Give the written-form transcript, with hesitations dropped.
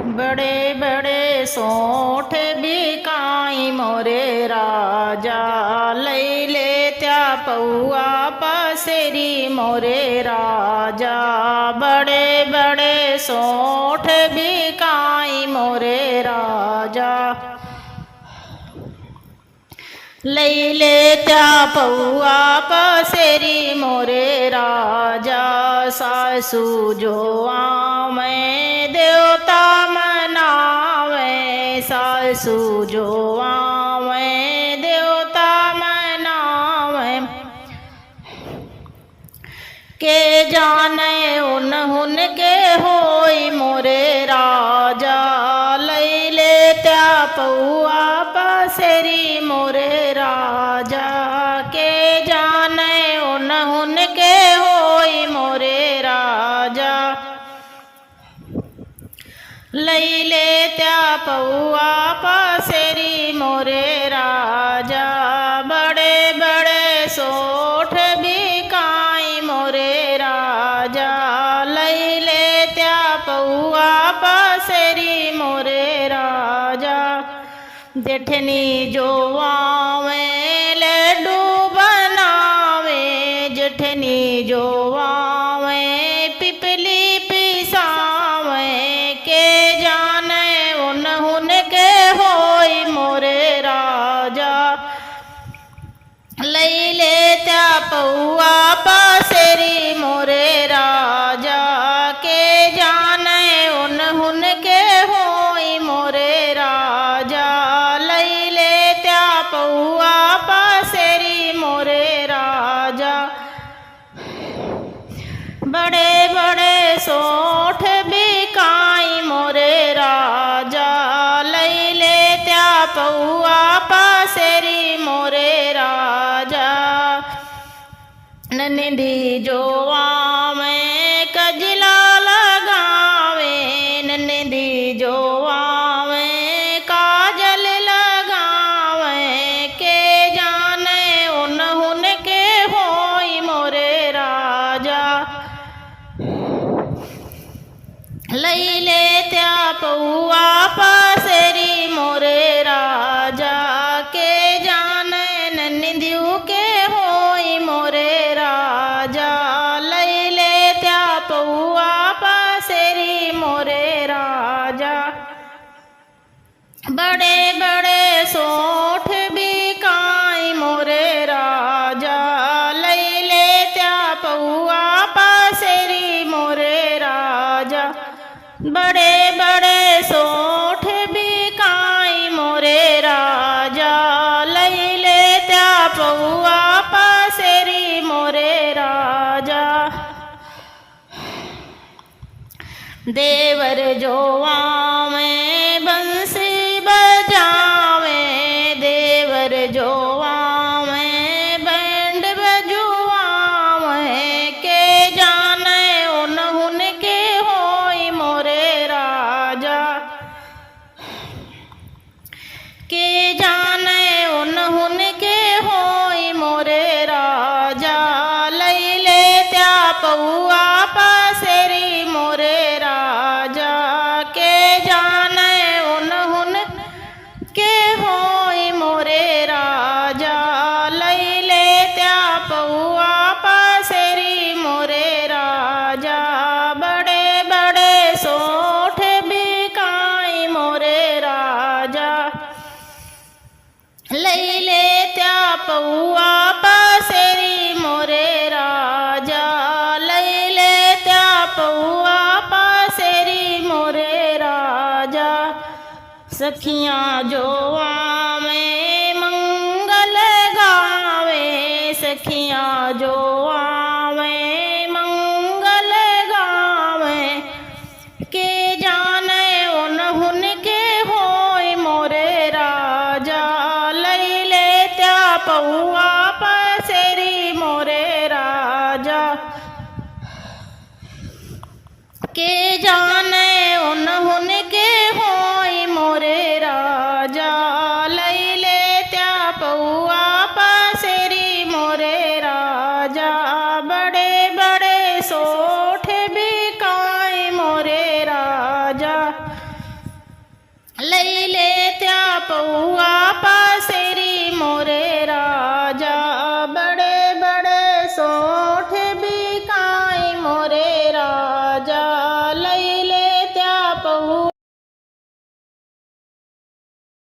बड़े बड़े सोठ बिकाई मोरे राजा, लई ले त्या पौआ पसेरी मोरे राजा। बड़े बड़े सोठ बिकाई मोरे राजा, लई ले त्या पौआ पसेरी मोरे राजा। सासू जो आवे देवता मनावे, सासू जो आवे देवता मनावे। के जाने उन के होई मोरे राजा, लई ले त्या पौआ पसेरी मोरे राजा। के जाने उन के होई मोरे राजा, लई ले त्या पौआ पसेरी मोरे राजा। बड़े बड़े सोठ बिकाई मोरे राजा, लई ले त्या पौआ पसेरी मोरे राजा। जेठनी जो आवे लड्डू बनावे, जेठनी जो आवे पिपली पिसावे। के जाने उन के होई मोरे राजा, लई ले त्या पौआ पसेरी मोरे राजा। के जाने उन के होई मोरे राजा, लई ले त्या पौआ पसेरी मोरे राजा। बड़े बड़े सोठ बिकाई मोरे राजा, लई ले त्या पौआ पसेरी मोरे राजा। नंदी जो आवे कजला लगावे, नंदी जो आवे काजल लगावे। के जाने उन के होई मोरे राजा, लई ले त्या पौआ पसेरी मोरे राजा। के जाने नंदियों के होई मोरे राजा, लई ले त्या पौआ पसेरी मोरे राजा। बड़े बड़े सोठ बिकाई मोरे राजा, लई ले त्या पौआ पसेरी मोरे राजा। बड़े बड़े सोठ बिकाई मोरे राजा, लई ले त्या पौआ पसेरी मोरे राजा। देवर जो आवे बंसी बजावे, देवर जो आवे बैंड बजुआवे। के जाने उन के होई मोरे राजा, के जाने उन के होई मोरे राजा। लई ले त्या पौआ पसेरी मोरे राजा। के जाने उन के होई मोरे राजा, लई ले त्या पौआ पसेरी मोरे राजा। बड़े बड़े सोठ बिकाई मोरे राजा, लई ले त्या पौआ पसेरी मोरे राजा। लई ले त्या पौआ पसेरी मोरे राजा। सखियां जो आवे मंगल गावे, सखियां जो आवे मंगल गावे। के जाने उन के होई मोरे राजा, लई ले त्या पौआ पसेरी मोरे राजा। के जाने उन के होई मोरे राजा, लई ले त्या पौआ पसेरी मोरे राजा। बड़े बड़े सोठ बिकाई मोरे राजा, लई ले त्या पौआ